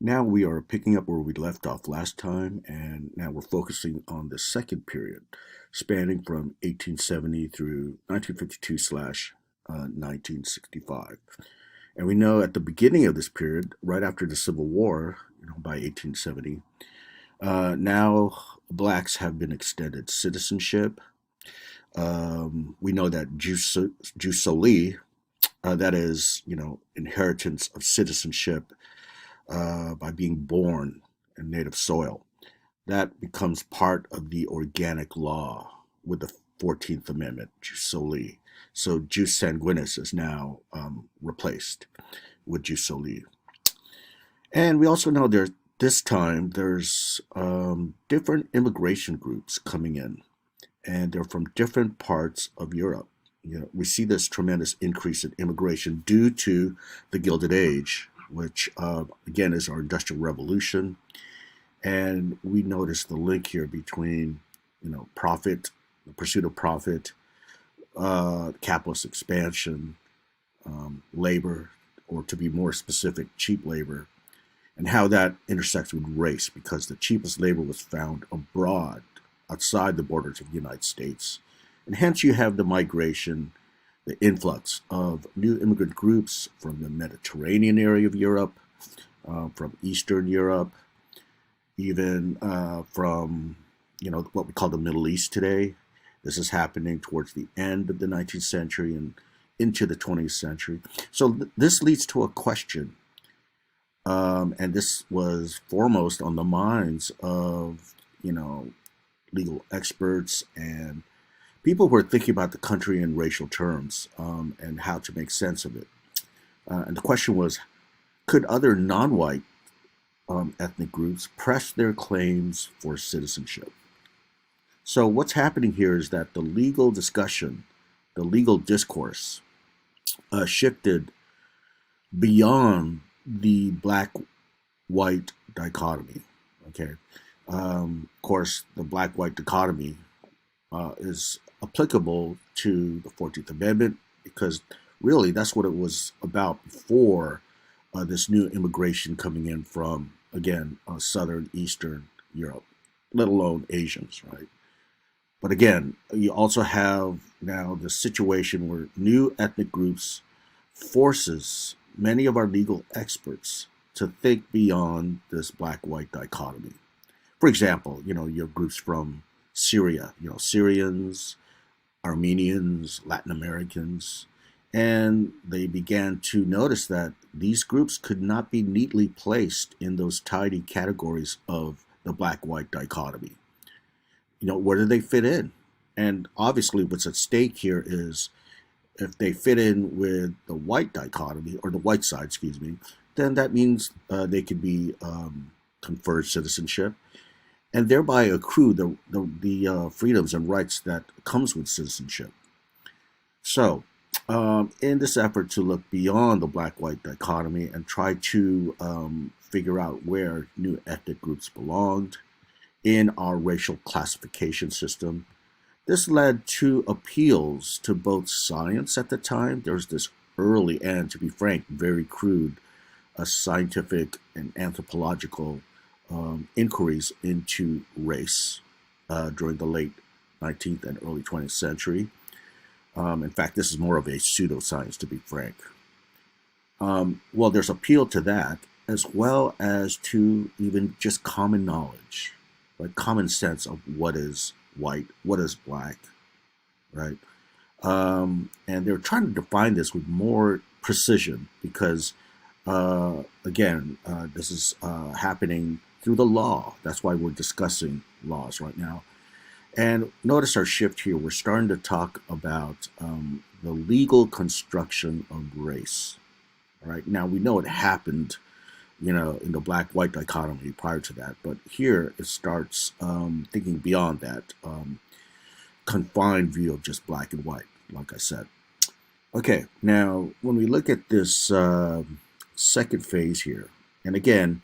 Now we are picking up where we left off last time, and now we're focusing on the second period, spanning from 1870 through 1952 slash 1965. And we know at the beginning of this period, right after the Civil War, by 1870, now blacks have been extended citizenship. We know that jus soli, that is, inheritance of citizenship by being born in native soil. That becomes part of the organic law with the 14th Amendment, jus soli. So jus sanguinis is now replaced with jus soli. And we also know this time there's different immigration groups coming in, and they're from different parts of Europe. We see this tremendous increase in immigration due to the Gilded Age, which again is our Industrial Revolution. And we notice the link here between, profit, the pursuit of profit, capitalist expansion, labor, or to be more specific, cheap labor, and how that intersects with race, because the cheapest labor was found abroad, outside the borders of the United States. And hence you have the migration, the influx of new immigrant groups from the Mediterranean area of Europe, from Eastern Europe, even from what we call the Middle East today. This is happening towards the end of the 19th century and into the 20th century. So this leads to a question, and this was foremost on the minds of legal experts and people who are thinking about the country in racial terms, and how to make sense of it. And the question was, could other non-white ethnic groups press their claims for citizenship? So what's happening here is that the legal discussion, the legal discourse, shifted beyond the black-white dichotomy. Okay, of course, the black-white dichotomy is applicable to the 14th Amendment, because really that's what it was about before this new immigration coming in from, again, Southern, Eastern Europe, let alone Asians, right? But again, you also have now the situation where new ethnic groups forces many of our legal experts to think beyond this black-white dichotomy. For example, you have groups from Syria, Syrians, Armenians, Latin Americans, and they began to notice that these groups could not be neatly placed in those tidy categories of the black-white dichotomy. Where do they fit in? And obviously what's at stake here is, if they fit in with the white dichotomy, or the white side, excuse me, then that means they could be conferred citizenship, and thereby accrue the freedoms and rights that comes with citizenship. So, in this effort to look beyond the black-white dichotomy and try to figure out where new ethnic groups belonged in our racial classification system, this led to appeals to both science at the time. There was this early, and to be frank, very crude, scientific and anthropological inquiries into race during the late 19th and early 20th century. In fact, this is more of a pseudoscience, to be frank. Well, there's appeal to that, as well as to even just common knowledge, like common sense of what is white, what is black, right? And they're trying to define this with more precision, because, again, this is happening through the law. That's why we're discussing laws right now. And notice our shift here. We're starting to talk about the legal construction of race. Right now, we know it happened, in the black-white dichotomy prior to that, but here it starts thinking beyond that confined view of just black and white, like I said. Okay, now when we look at this second phase here, and again,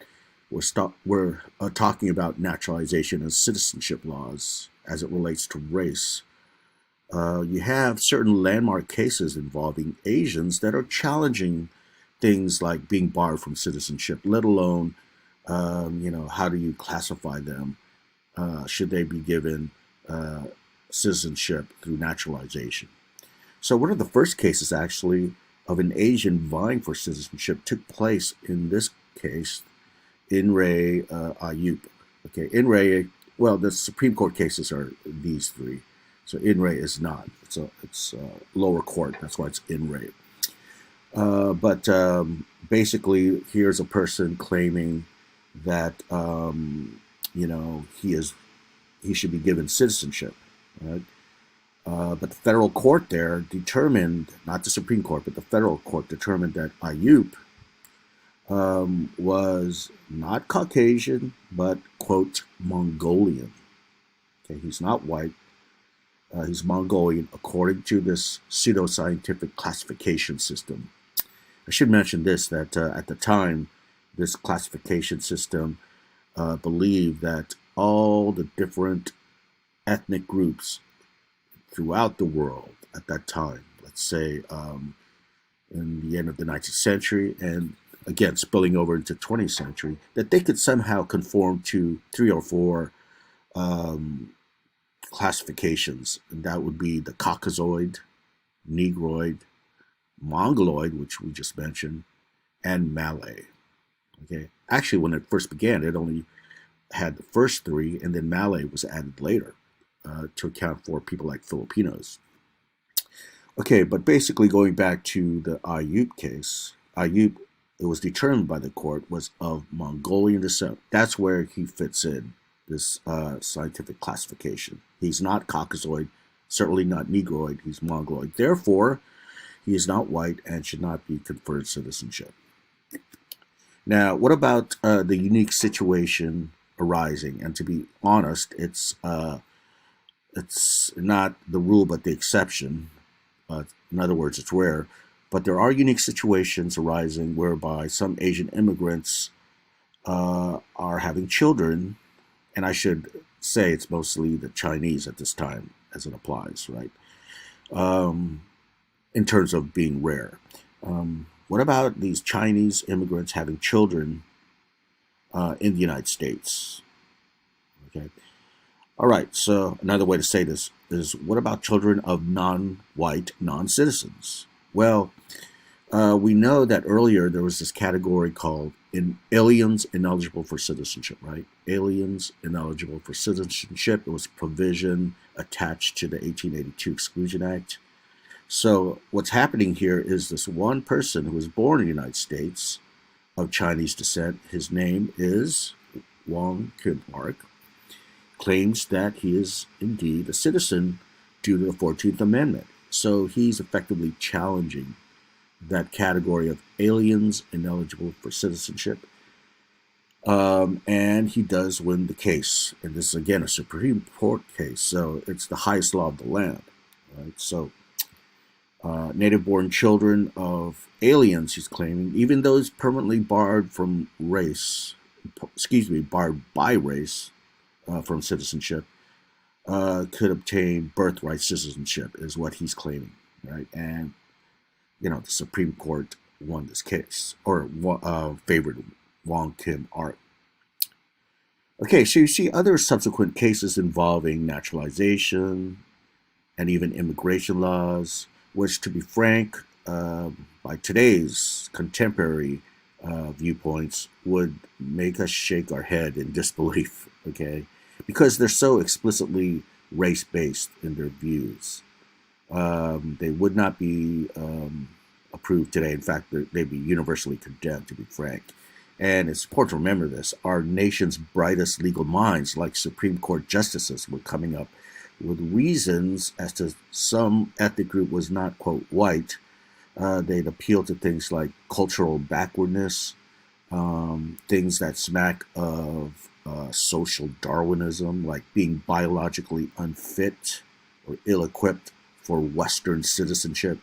we're talking about naturalization and citizenship laws as it relates to race. You have certain landmark cases involving Asians that are challenging things like being barred from citizenship, let alone How do you classify them? Should they be given uh, citizenship through naturalization? So one of the first cases actually of an Asian vying for citizenship took place in this case in Re Ayup. Okay, in Re, well, the Supreme Court cases are these three. So in Re is not. It's lower court. That's why it's in Re. But basically, here's a person claiming that he should be given citizenship, right? But the federal court there determined, not the Supreme Court, but the federal court determined that Ayup was not Caucasian, but, quote, Mongolian. Okay, he's not white. He's Mongolian according to this pseudoscientific classification system. I should mention this, that at the time, this classification system believed that all the different ethnic groups throughout the world at that time, let's say in the end of the 19th century, and again spilling over into 20th century, that they could somehow conform to three or four um, classifications. And that would be the Caucasoid, Negroid, Mongoloid, which we just mentioned, and Malay. Okay, actually, when it first began, it only had the first three, and then Malay was added later to account for people like Filipinos. Okay, but basically going back to the Ayub case, Ayub, it was determined by the court, was of Mongolian descent. That's where he fits in this scientific classification. He's not Caucasoid, certainly not Negroid, he's Mongoloid. Therefore, he is not white and should not be conferred citizenship. Now, what about the unique situation arising? And to be honest, it's not the rule but the exception. In other words, it's rare. But there are unique situations arising whereby some Asian immigrants are having children, and I should say it's mostly the Chinese at this time as it applies, right? In terms of being rare. What about these Chinese immigrants having children in the United States? Okay. All right. So another way to say this is, what about children of non-white, non-citizens? Well, we know that earlier there was this category called aliens ineligible for citizenship, right? Aliens ineligible for citizenship. It was a provision attached to the 1882 Exclusion Act. So what's happening here is this one person who was born in the United States of Chinese descent, his name is Wang Kim Ark, claims that he is indeed a citizen due to the 14th Amendment. So he's effectively challenging that category of aliens ineligible for citizenship. And he does win the case. And this is, again, a Supreme Court case. So it's the highest law of the land. Right? So native-born children of aliens, he's claiming, even those permanently barred from race, barred by race from citizenship, could obtain birthright citizenship, is what he's claiming, right? And the Supreme Court won this case, or favored Wang Kim Ark. Okay, so you see other subsequent cases involving naturalization and even immigration laws, which, to be frank, by today's contemporary viewpoints, would make us shake our head in disbelief, okay? Because they're so explicitly race-based in their views. They would not be approved today. In fact, they'd be universally condemned, to be frank. And it's important to remember this. Our nation's brightest legal minds, like Supreme Court justices, were coming up with reasons as to some ethnic group was not, quote, white. They'd appeal to things like cultural backwardness, things that smack of social Darwinism, like being biologically unfit or ill-equipped for Western citizenship,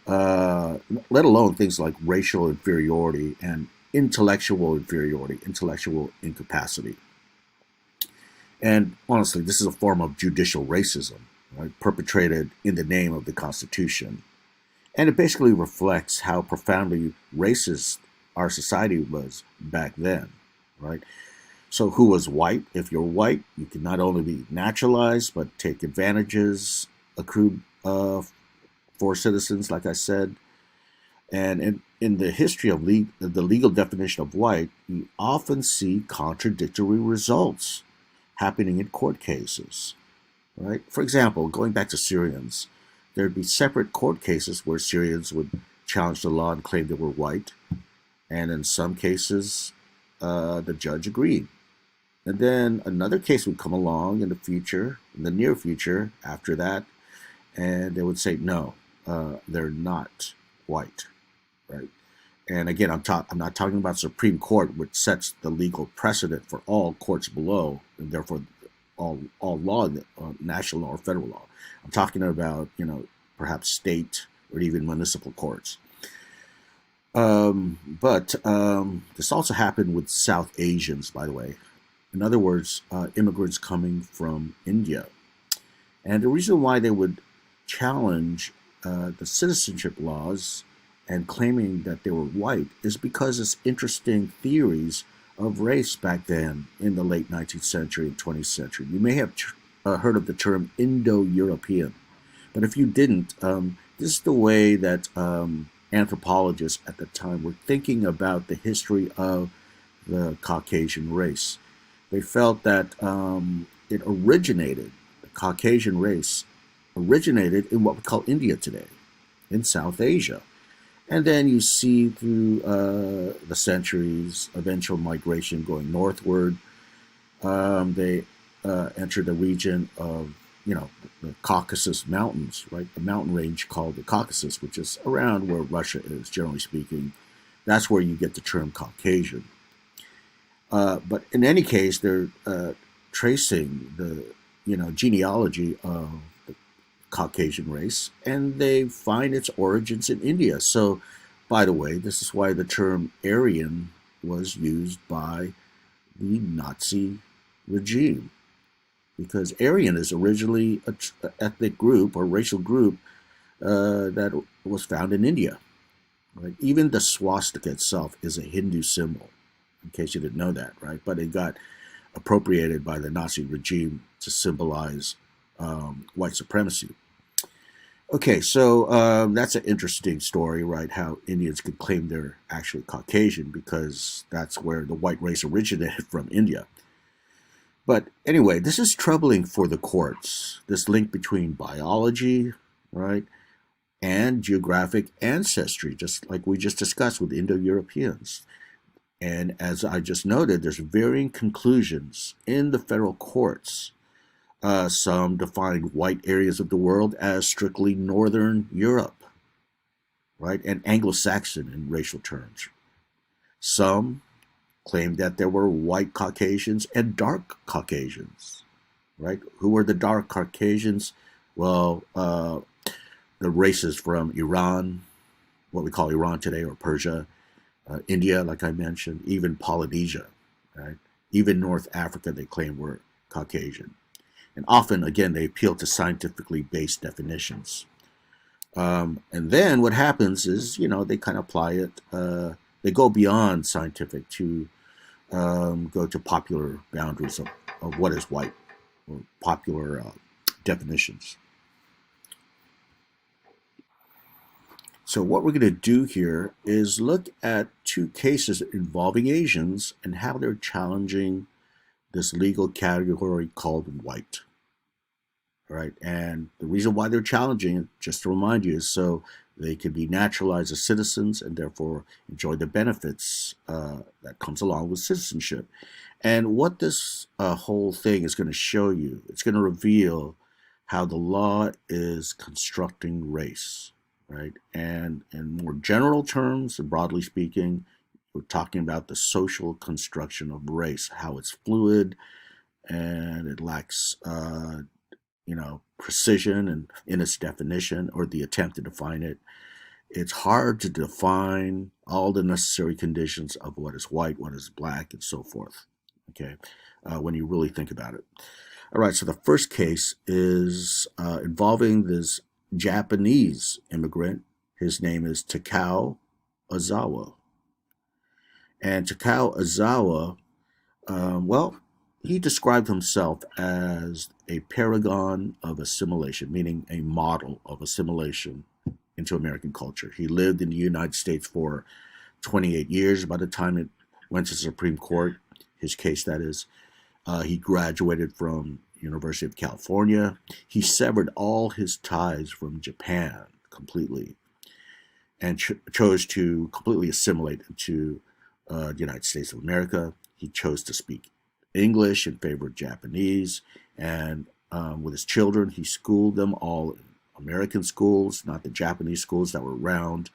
let alone things like racial inferiority and intellectual inferiority, intellectual incapacity. And honestly, this is a form of judicial racism, right, perpetrated in the name of the Constitution. And it basically reflects how profoundly racist our society was back then, right? So who was white? If you're white, you can not only be naturalized, but take advantages accrued for citizens, like I said. And in the history of the legal definition of white, you often see contradictory results happening in court cases, right? For example, going back to Syrians, there'd be separate court cases where Syrians would challenge the law and claim they were white, and in some cases, the judge agreed. And then another case would come along in the future, in the near future, after that, and they would say, no, they're not white, right? And again, I'm not talking about Supreme Court, which sets the legal precedent for all courts below, and therefore all law, national law or federal law. I'm talking about, perhaps state or even municipal courts. But this also happened with South Asians, by the way. In other words, immigrants coming from India. And the reason why they would challenge the citizenship laws and claiming that they were white is because it's interesting theories of race back then in the late 19th century and 20th century. You may have heard of the term Indo-European, but if you didn't, this is the way that anthropologists at the time were thinking about the history of the Caucasian race. They felt that the Caucasian race originated in what we call India today, in South Asia. And then you see through the centuries, eventual migration going northward. They entered the region of, the Caucasus Mountains, right? The mountain range called the Caucasus, which is around where Russia is, generally speaking. That's where you get the term Caucasian. But in any case, they're tracing the, genealogy of the Caucasian race, and they find its origins in India. So, by the way, this is why the term Aryan was used by the Nazi regime, because Aryan is originally an ethnic group or racial group that was found in India. Right? Even the swastika itself is a Hindu symbol, in case you didn't know that, right? But it got appropriated by the Nazi regime to symbolize white supremacy. Okay, so that's an interesting story, right? How Indians could claim they're actually Caucasian because that's where the white race originated from, India. But anyway, this is troubling for the courts, this link between biology, right, and geographic ancestry, just like we just discussed with Indo-Europeans. And as I just noted, there's varying conclusions in the federal courts. Some define white areas of the world as strictly Northern Europe, right, and Anglo-Saxon in racial terms. Some claim that there were white Caucasians and dark Caucasians, right? Who were the dark Caucasians? Well, the races from Iran, what we call Iran today, or Persia, India, like I mentioned, even Polynesia, right? Even North Africa, they claim were Caucasian. And often, again, they appeal to scientifically based definitions. And then what happens is, they kind of apply it, they go beyond scientific to go to popular boundaries of what is white, or popular definitions. So what we're going to do here is look at two cases involving Asians and how they're challenging this legal category called white. All right, and the reason why they're challenging it, just to remind you, is so they can be naturalized as citizens and therefore enjoy the benefits that comes along with citizenship. And what this whole thing is going to show you, it's going to reveal how the law is constructing race, right? And in more general terms, and broadly speaking, we're talking about the social construction of race, how it's fluid and it lacks precision and in its definition or the attempt to define it. It's hard to define all the necessary conditions of what is white, what is black, and so forth. Okay, when you really think about it. All right, so the first case is involving this Japanese immigrant. His name is Takao Ozawa. And Takao Ozawa Well, he described himself as a paragon of assimilation, meaning a model of assimilation into American culture. He lived in the United States for 28 years by the time it went to the Supreme Court, his case that is. He graduated from University of California. He severed all his ties from Japan completely and chose to completely assimilate into the United States of America. He chose to speak English in favor of Japanese, and with his children, he schooled them all in American schools, not the Japanese schools that were around.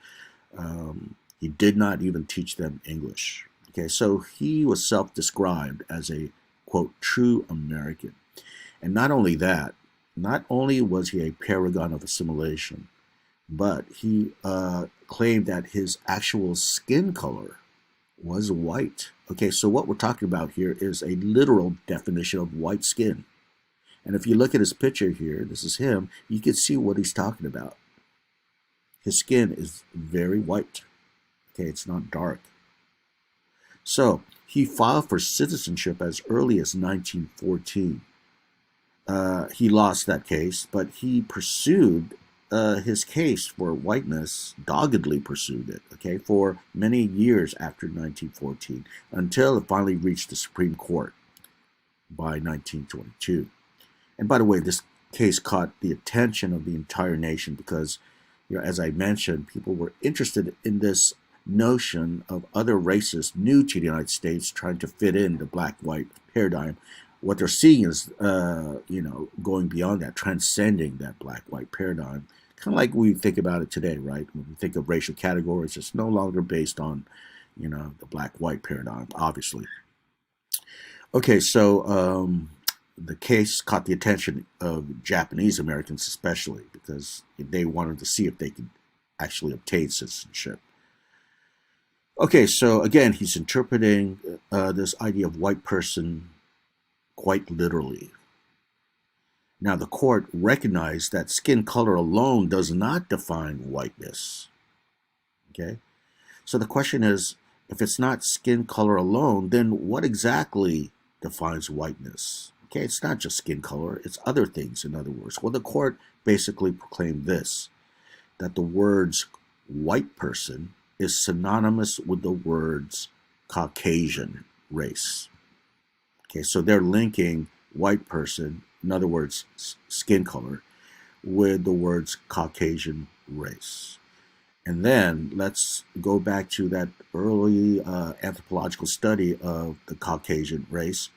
He did not even teach them English. Okay, so he was self-described as a quote true American, and not only that, not only was he a paragon of assimilation, but he claimed that his actual skin color was white. Okay, so what we're talking about here is a literal definition of white skin. And if you look at his picture here, this is him, you can see what he's talking about. His skin is very white. Okay, it's not dark. So he filed for citizenship as early as 1914. He lost that case, but he pursued his case for whiteness, doggedly pursued it, okay, for many years after 1914, until it finally reached the Supreme Court by 1922. And by the way, this case caught the attention of the entire nation because, as I mentioned, people were interested in this notion of other races new to the United States trying to fit in the black-white paradigm. What they're seeing is, going beyond that, transcending that black-white paradigm. Kind of like we think about it today, right? When we think of racial categories, it's no longer based on, the black-white paradigm, obviously. Okay, so the case caught the attention of Japanese Americans especially because they wanted to see if they could actually obtain citizenship. Okay, so again, he's interpreting this idea of white person quite literally. Now, the court recognized that skin color alone does not define whiteness. Okay, so the question is, if it's not skin color alone, then what exactly defines whiteness? Okay, it's not just skin color, it's other things, in other words. Well, the court basically proclaimed this, that the words white person is synonymous with the words Caucasian race. Okay, so they're linking white person, in other words, skin color, with the words Caucasian race. And then let's go back to that early anthropological study of the Caucasian race.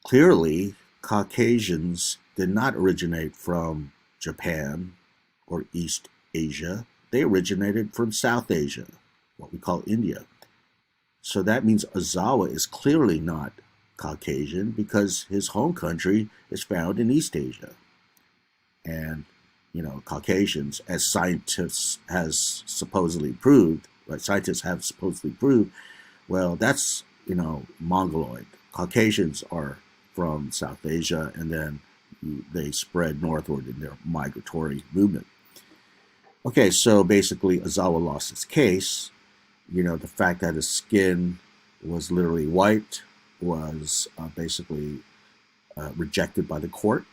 Clearly, Caucasians did not originate from Japan or East Asia. They originated from South Asia, what we call India. So that means Ozawa is clearly not Caucasian because his home country is found in East Asia. And, Caucasians, as scientists has supposedly proved, right? Scientists have supposedly proved, well, that's, Mongoloid. Caucasians are from South Asia, and then they spread northward in their migratory movement. Okay, so basically Ozawa lost his case. The fact that his skin was literally white was basically rejected by the court.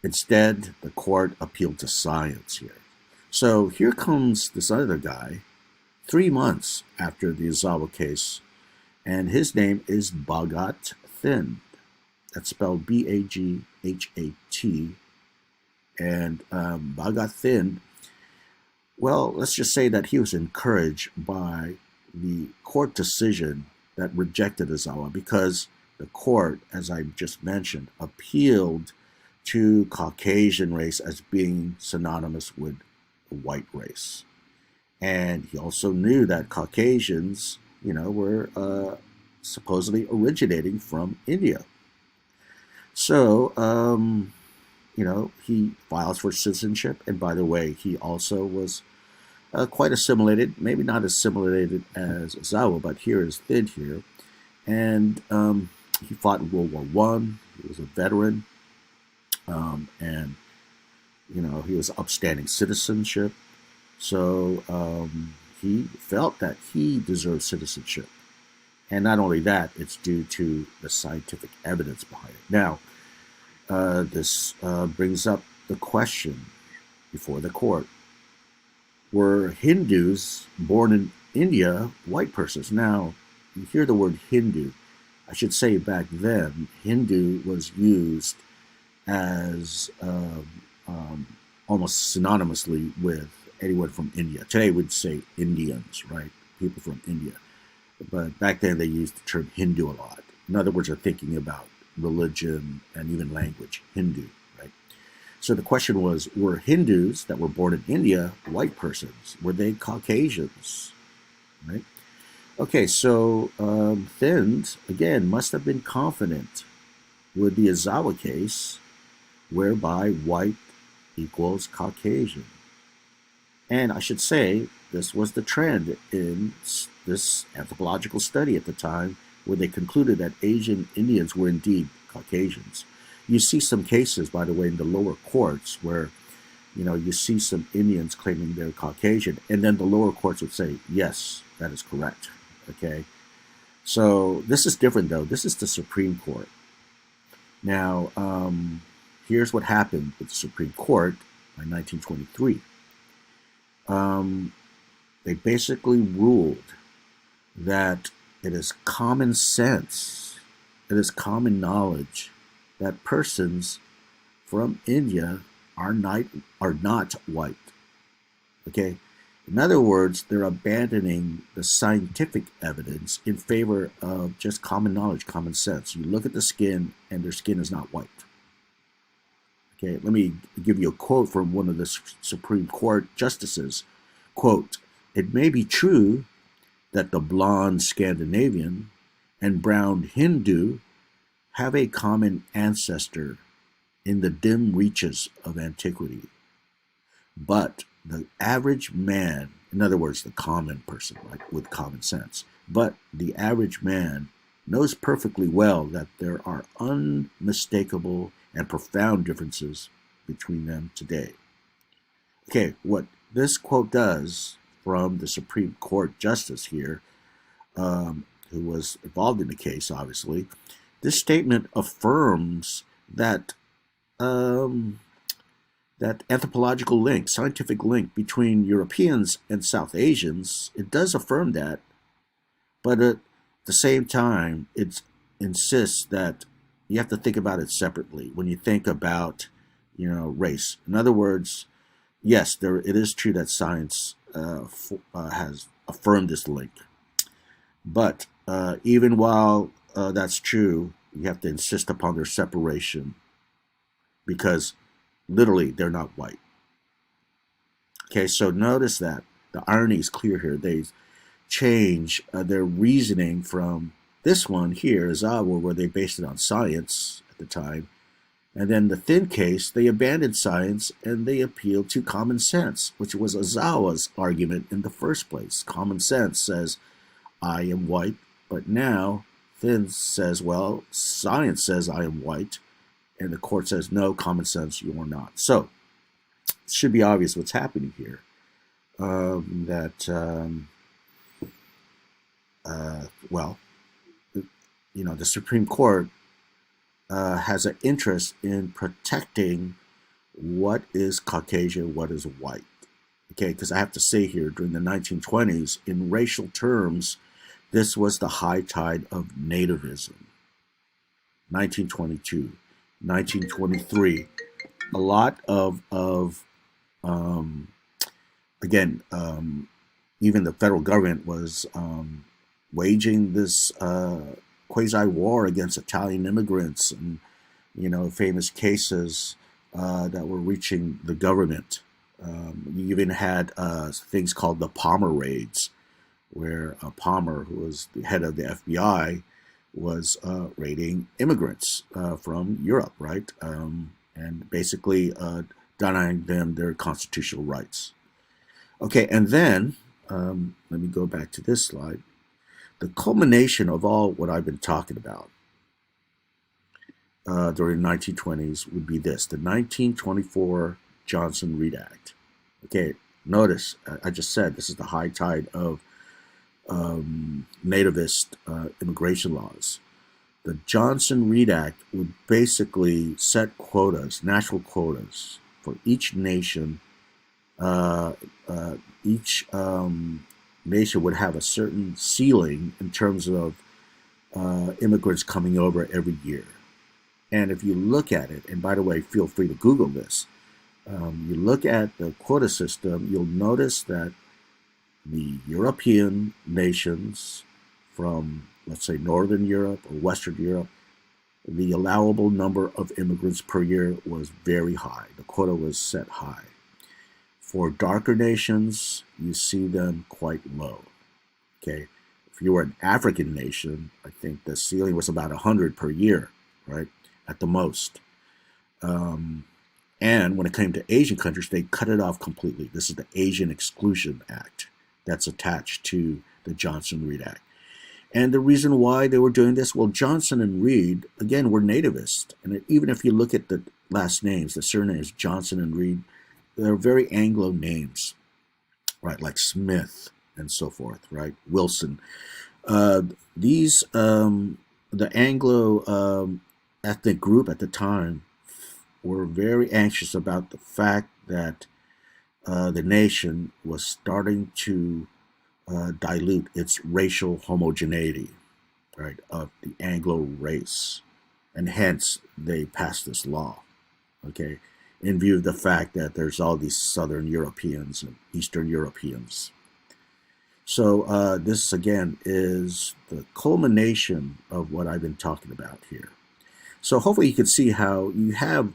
Instead, the court appealed to science here. So here comes this other guy, 3 months after the Ozawa case, and his name is Bhagat Thind. That's spelled Baghat. And Bhagat Thind, well, let's just say that he was encouraged by the court decision that rejected Ozawa because the court, as I just mentioned, appealed to Caucasian race as being synonymous with the white race. And he also knew that Caucasians, were supposedly originating from India. So, he files for citizenship. And by the way, he also was quite assimilated, maybe not as assimilated as Ozawa, but here is Thind here. And he fought in World War I. He was a veteran. And, he was upstanding citizenship. So he felt that he deserved citizenship. And not only that, it's due to the scientific evidence behind it. Now, this brings up the question before the court. Were Hindus born in India white persons? Now, you hear the word Hindu. I should say back then, Hindu was used as almost synonymously with anyone from India. Today we'd say Indians, right? People from India. But back then they used the term Hindu a lot. In other words, they're thinking about religion and even language, Hindu, right? So the question was, were Hindus that were born in India white persons? Were they Caucasians, right? Okay, so Thinnes, again, must have been confident with the Ozawa case, whereby white equals Caucasian. And I should say, this was the trend in this anthropological study at the time, where they concluded that Asian Indians were indeed Caucasians. You see some cases, by the way, in the lower courts where, you see some Indians claiming they're Caucasian, and then the lower courts would say, yes, that is correct. Okay, so this is different, though. This is the Supreme Court. Now, here's what happened with the Supreme Court by 1923. They basically ruled that it is common sense, it is common knowledge that persons from India are not white. Okay? In other words, they're abandoning the scientific evidence in favor of just common knowledge, common sense. You look at the skin, and their skin is not white. Okay, let me give you a quote from one of the Supreme Court justices. Quote, "It may be true that the blonde Scandinavian and brown Hindu have a common ancestor in the dim reaches of antiquity. But the average man, in other words, the common person, like with common sense, but the average man knows perfectly well that there are unmistakable and profound differences between them today." Okay, what this quote does from the Supreme Court justice here, who was involved in the case, obviously, this statement affirms that that anthropological link, scientific link between Europeans and South Asians. It does affirm that, but at the same time, it insists that you have to think about it separately when you think about, race. In other words, yes, it is true that science has affirmed this link, but even while that's true, you have to insist upon their separation because literally they're not white. Okay, so notice that the irony is clear here. They change their reasoning from this one here, Ozawa, where they based it on science at the time, and then the Thin case, they abandoned science and they appealed to common sense, which was Ozawa's argument in the first place. Common sense says, I am white, but now Thin says, well, science says I am white, and the court says, no, common sense, you are not. So it should be obvious what's happening here. The Supreme Court has an interest in protecting what is Caucasian, what is white. Okay, because I have to say here, during the 1920s, in racial terms, this was the high tide of nativism. 1922, 1923, a lot of even the federal government was waging this quasi-war against Italian immigrants, and famous cases that were reaching the government. You even had things called the Palmer raids, where Palmer, who was the head of the FBI, was raiding immigrants from Europe, right? And basically denying them their constitutional rights. Okay, and then, let me go back to this slide. The culmination of all what I've been talking about during the 1920s would be this, the 1924 Johnson-Reed Act. Okay, notice, I just said this is the high tide of nativist immigration laws. The Johnson-Reed Act would basically set quotas, natural quotas, for each nation. Each nation would have a certain ceiling in terms of immigrants coming over every year. And if you look at it, and by the way, feel free to Google this, you look at the quota system, you'll notice that the European nations from, let's say, Northern Europe or Western Europe, the allowable number of immigrants per year was very high. The quota was set high. For darker nations, you see them quite low. Okay, if you were an African nation, I think the ceiling was about 100 per year, right, at the most. And when it came to Asian countries, they cut it off completely. This is the Asian Exclusion Act that's attached to the Johnson-Reed Act. And the reason why they were doing this, well, Johnson and Reed, again, were nativist. And even if you look at the last names, the surnames, Johnson and Reed, they're very Anglo names, right, like Smith and so forth, right, Wilson. The Anglo ethnic group at the time were very anxious about the fact that the nation was starting to dilute its racial homogeneity, right, of the Anglo race, and hence they passed this law, okay, in view of the fact that there's all these Southern Europeans and Eastern Europeans. So this, again, is the culmination of what I've been talking about here. So hopefully you can see how you have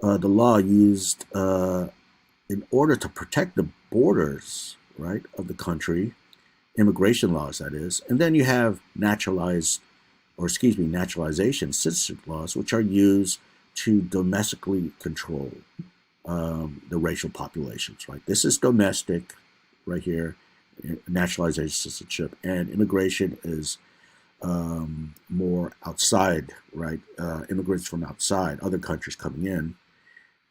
the law used in order to protect the borders, right, of the country, immigration laws, that is, and then you have naturalization, citizenship laws, which are used to domestically control the racial populations, right? This is domestic right here, naturalization, citizenship, and immigration is more outside, right? Immigrants from outside, other countries coming in.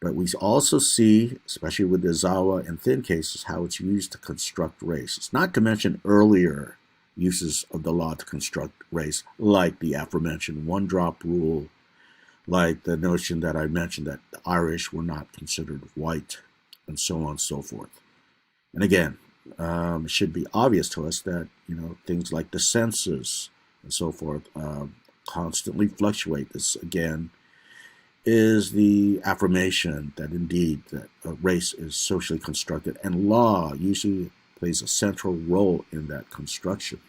But we also see, especially with the Zawa and Thin cases, how it's used to construct race. It's not to mention earlier uses of the law to construct race, like the aforementioned one-drop rule, like the notion that I mentioned that the Irish were not considered white, and so on and so forth. And again, it should be obvious to us that, you know, things like the census and so forth constantly fluctuate. This, again, is the affirmation that indeed that race is socially constructed, and law usually plays a central role in that construction.